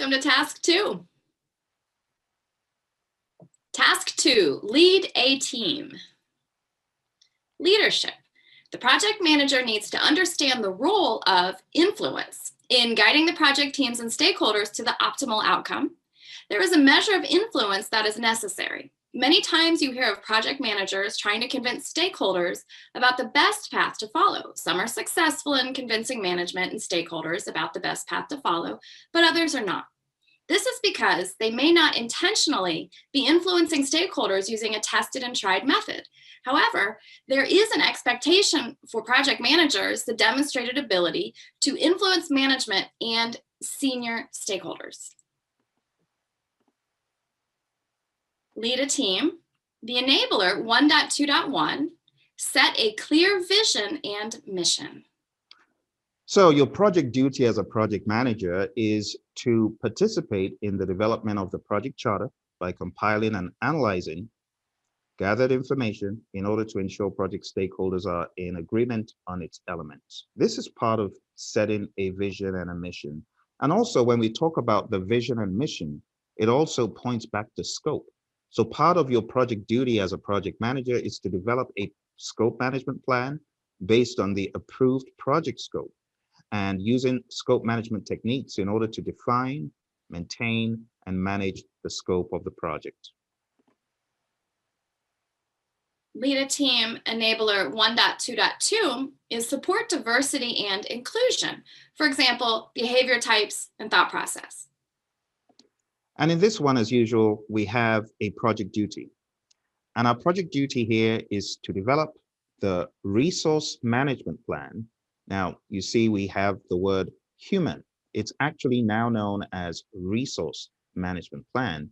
Welcome to task 2. Task 2, lead a team. Leadership. The project manager needs to understand the role of influence in guiding the project teams and stakeholders to the optimal outcome. There is a measure of influence that is necessary. Many times you hear of project managers trying to convince stakeholders about the best path to follow. Some are successful in convincing management and stakeholders about the best path to follow, but others are not. This is because they may not intentionally be influencing stakeholders using a tested and tried method. However, there is an expectation for project managers the demonstrated ability to influence management and senior stakeholders. Lead a team. The enabler 1.2.1, set a clear vision and mission. So your project duty as a project manager is to participate in the development of the project charter by compiling and analyzing gathered information in order to ensure project stakeholders are in agreement on its elements. This is part of setting a vision and a mission. And also when we talk about the vision and mission, it also points back to scope. So part of your project duty as a project manager is to develop a scope management plan based on the approved project scope and using scope management techniques in order to define, maintain, and manage the scope of the project. Lead a team enabler 1.2.2 is support diversity and inclusion. For example, behavior types and thought process. And in this one, as usual, we have a project duty. And our project duty here is to develop the resource management plan. Now, you see, we have the word human. It's actually now known as resource management plan.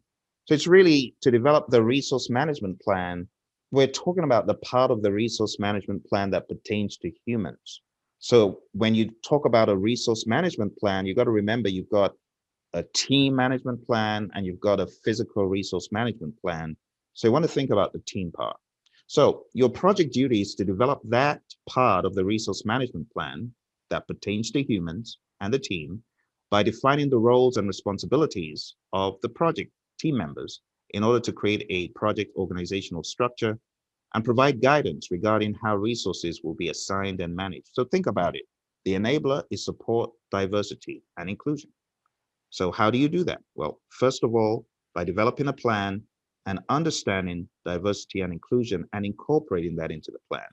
So it's really to develop the resource management plan. We're talking about the part of the resource management plan that pertains to humans. So when you talk about a resource management plan, you've got to remember you've got a team management plan and you've got a physical resource management plan. So you want to think about the team part. So your project duty is to develop that part of the resource management plan that pertains to humans and the team by defining the roles and responsibilities of the project team members in order to create a project organizational structure and provide guidance regarding how resources will be assigned and managed. So think about it. The enabler is support, diversity, and inclusion. So how do you do that? Well, first of all, by developing a plan and understanding diversity and inclusion and incorporating that into the plan.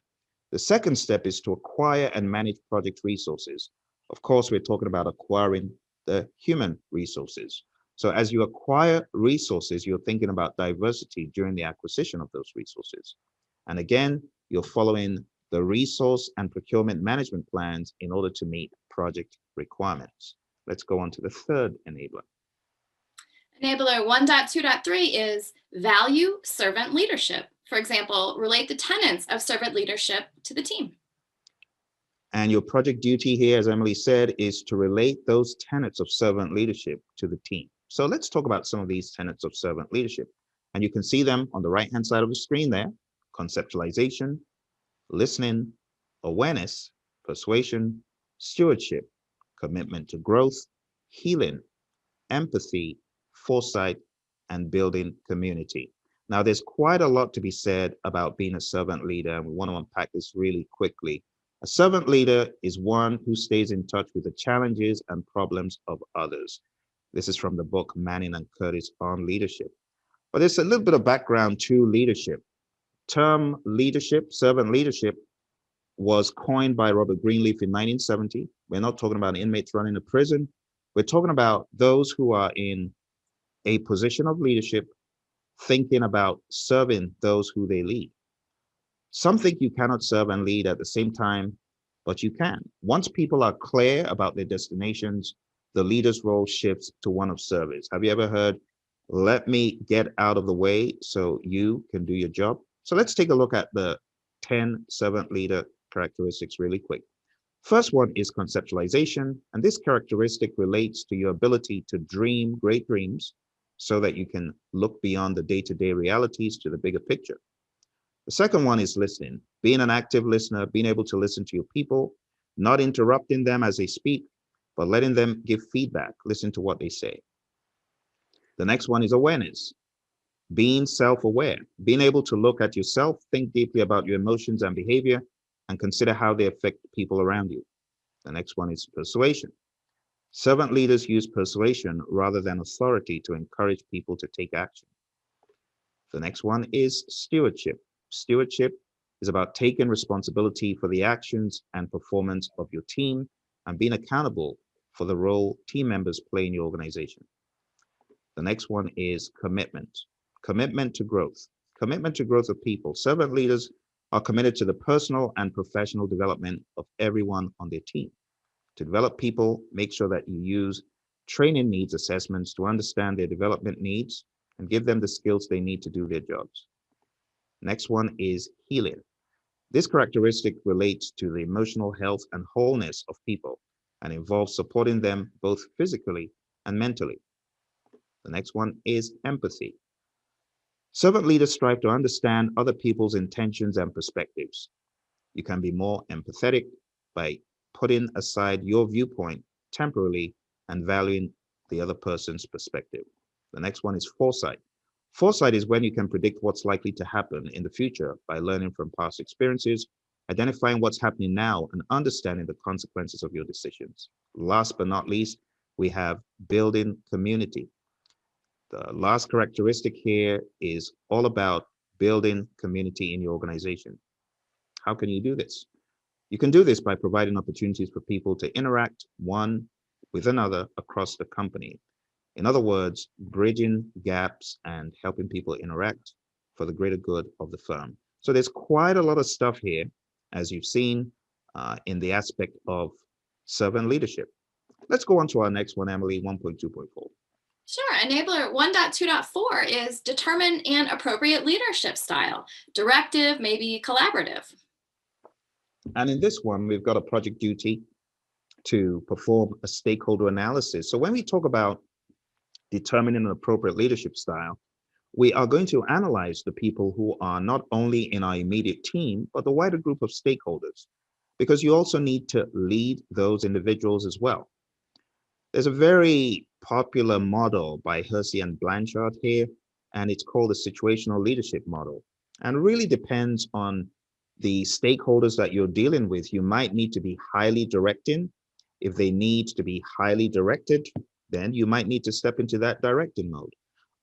The second step is to acquire and manage project resources. Of course, we're talking about acquiring the human resources. So as you acquire resources, you're thinking about diversity during the acquisition of those resources. And again, you're following the resource and procurement management plans in order to meet project requirements. Let's go on to the third enabler. Enabler 1.2.3 is value servant leadership. For example, relate the tenets of servant leadership to the team. And your project duty here, as Emily said, is to relate those tenets of servant leadership to the team. So let's talk about some of these tenets of servant leadership. And you can see them on the right-hand side of the screen there: conceptualization, listening, awareness, persuasion, stewardship, commitment to growth, healing, empathy, foresight, and building community. Now, there's quite a lot to be said about being a servant leader, and we want to unpack this really quickly. A servant leader is one who stays in touch with the challenges and problems of others. This is from the book Manning and Curtis on leadership. But there's a little bit of background to leadership. Term leadership, servant leadership, was coined by Robert Greenleaf in 1970. We're not talking about inmates running a prison. We're talking about those who are in a position of leadership, thinking about serving those who they lead. Some think you cannot serve and lead at the same time, but you can. Once people are clear about their destinations, the leader's role shifts to one of service. Have you ever heard, let me get out of the way so you can do your job? So let's take a look at the 10 servant leader characteristics really quick. First one is conceptualization, and this characteristic relates to your ability to dream great dreams so that you can look beyond the day-to-day realities to the bigger picture. The second one is listening, being an active listener, being able to listen to your people, not interrupting them as they speak, but letting them give feedback, listen to what they say. The next one is awareness. Being self-aware, being able to look at yourself, think deeply about your emotions and behavior, and consider how they affect people around you. The next one is persuasion. Servant leaders use persuasion rather than authority to encourage people to take action. The next one is stewardship. Stewardship is about taking responsibility for the actions and performance of your team and being accountable for the role team members play in your organization. The next one is commitment. Commitment to growth. Commitment to growth of people. Servant leaders are committed to the personal and professional development of everyone on their team. To develop people, make sure that you use training needs assessments to understand their development needs and give them the skills they need to do their jobs. Next one is healing. This characteristic relates to the emotional health and wholeness of people and involves supporting them both physically and mentally. The next one is empathy. Servant leaders strive to understand other people's intentions and perspectives. You can be more empathetic by putting aside your viewpoint temporarily and valuing the other person's perspective. The next one is foresight. Foresight is when you can predict what's likely to happen in the future by learning from past experiences, identifying what's happening now, and understanding the consequences of your decisions. Last but not least, we have building community. The last characteristic here is all about building community in your organization. How can you do this? You can do this by providing opportunities for people to interact one with another across the company. In other words, bridging gaps and helping people interact for the greater good of the firm. So there's quite a lot of stuff here, as you've seen in the aspect of servant leadership. Let's go on to our next one, Emily, 1.2.4. Sure. Enabler 1.2.4 is determine an appropriate leadership style, directive, maybe collaborative. And in this one, we've got a project duty to perform a stakeholder analysis. So when we talk about determining an appropriate leadership style, we are going to analyze the people who are not only in our immediate team, but the wider group of stakeholders, because you also need to lead those individuals as well. There's a very popular model by Hersey and Blanchard here, and it's called the situational leadership model. And it really depends on the stakeholders that you're dealing with. You might need to be highly directing. If they need to be highly directed, then you might need to step into that directing mode.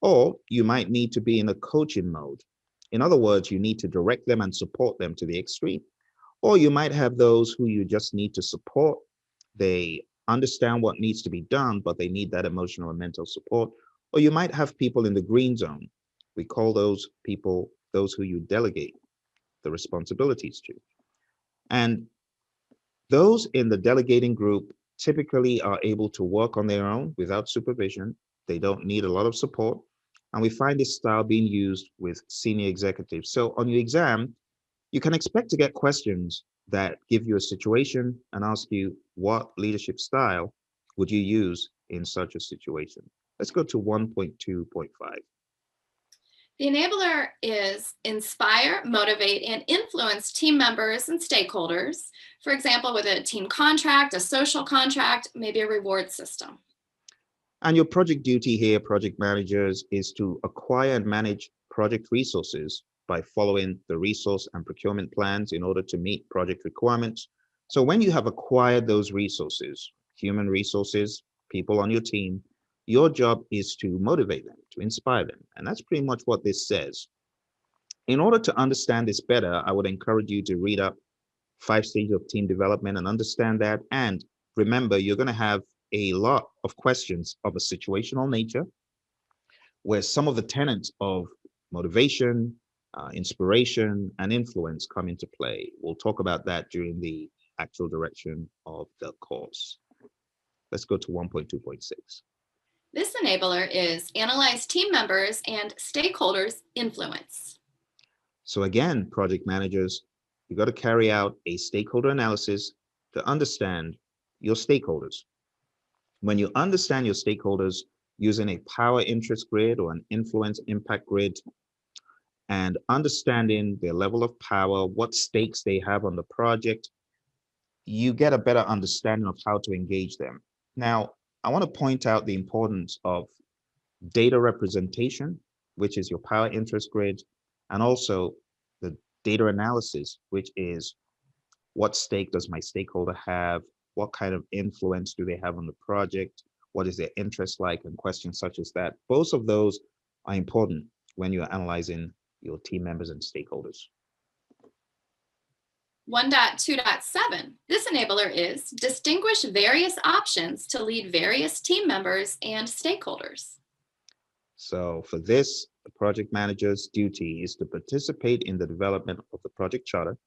Or you might need to be in a coaching mode. In other words, you need to direct them and support them to the extreme. Or you might have those who you just need to support. They understand what needs to be done, but they need that emotional and mental support. Or you might have people in the green zone. We call those people those who you delegate the responsibilities to. And those in the delegating group typically are able to work on their own without supervision. They don't need a lot of support. And we find this style being used with senior executives. So on your exam, you can expect to get questions that give you a situation and ask you what leadership style would you use in such a situation. Let's go to 1.2.5. The enabler is inspire, motivate, and influence team members and stakeholders. For example, with a team contract, a social contract, maybe a reward system. And your project duty here, project managers, is to acquire and manage project resources by following the resource and procurement plans in order to meet project requirements. So when you have acquired those resources, human resources, people on your team, your job is to motivate them, to inspire them. And that's pretty much what this says. In order to understand this better, I would encourage you to read up 5 stages of team development and understand that. And remember, you're going to have a lot of questions of a situational nature, where some of the tenets of motivation, inspiration, and influence come into play. We'll talk about that during the actual direction of the course. Let's go to 1.2.6. This enabler is analyze team members and stakeholders' influence. So again, project managers, you got to carry out a stakeholder analysis to understand your stakeholders. When you understand your stakeholders using a power interest grid or an influence impact grid, and understanding their level of power, what stakes they have on the project, you get a better understanding of how to engage them. Now, I want to point out the importance of data representation, which is your power interest grid, and also the data analysis, which is what stake does my stakeholder have? What kind of influence do they have on the project? What is their interest like? And questions such as that. Both of those are important when you're analyzing your team members and stakeholders. 1.2.7. This enabler is distinguish various options to lead various team members and stakeholders. So for this, the project manager's duty is to participate in the development of the project charter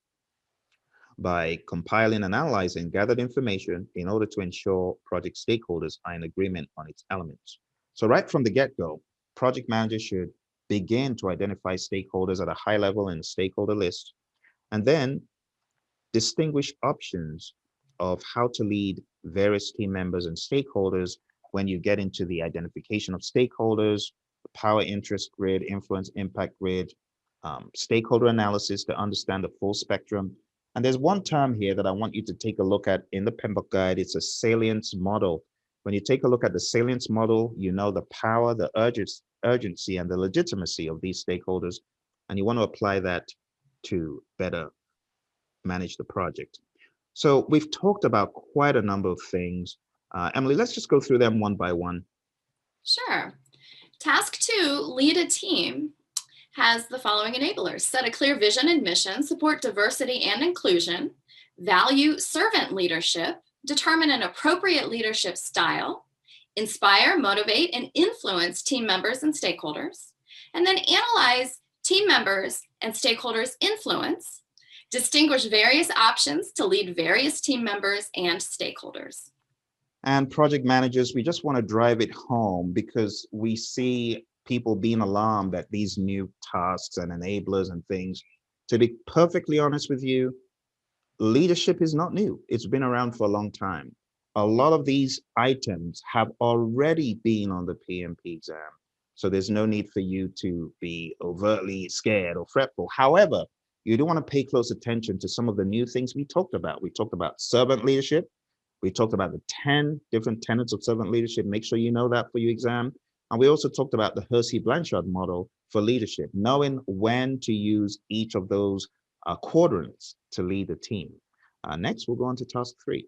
by compiling and analyzing gathered information in order to ensure project stakeholders are in agreement on its elements. So right from the get-go, project managers should begin to identify stakeholders at a high level in the stakeholder list, and then distinguish options of how to lead various team members and stakeholders when you get into the identification of stakeholders, the power interest grid, influence impact grid, stakeholder analysis to understand the full spectrum. And there's one term here that I want you to take a look at in the PMP guide. It's a salience model. When you take a look at the salience model, you know the power, the urgency, and the legitimacy of these stakeholders, and you want to apply that to better manage the project. So we've talked about quite a number of things. Emily, let's just go through them one by one. Sure. Task 2, lead a team, has the following enablers: set a clear vision and mission, support diversity and inclusion, value servant leadership, determine an appropriate leadership style, inspire, motivate, and influence team members and stakeholders, and then analyze team members and stakeholders' influence, distinguish various options to lead various team members and stakeholders. And project managers, we just want to drive it home because we see people being alarmed at these new tasks and enablers and things. To be perfectly honest with you, leadership is not new. It's been around for a long time. A lot of these items have already been on the PMP exam. So there's no need for you to be overtly scared or fretful. However, you do want to pay close attention to some of the new things we talked about. We talked about servant leadership. We talked about the 10 different tenets of servant leadership. Make sure you know that for your exam. And we also talked about the Hersey Blanchard model for leadership, knowing when to use each of those quadrants to lead a team. Next, we'll go on to task 3.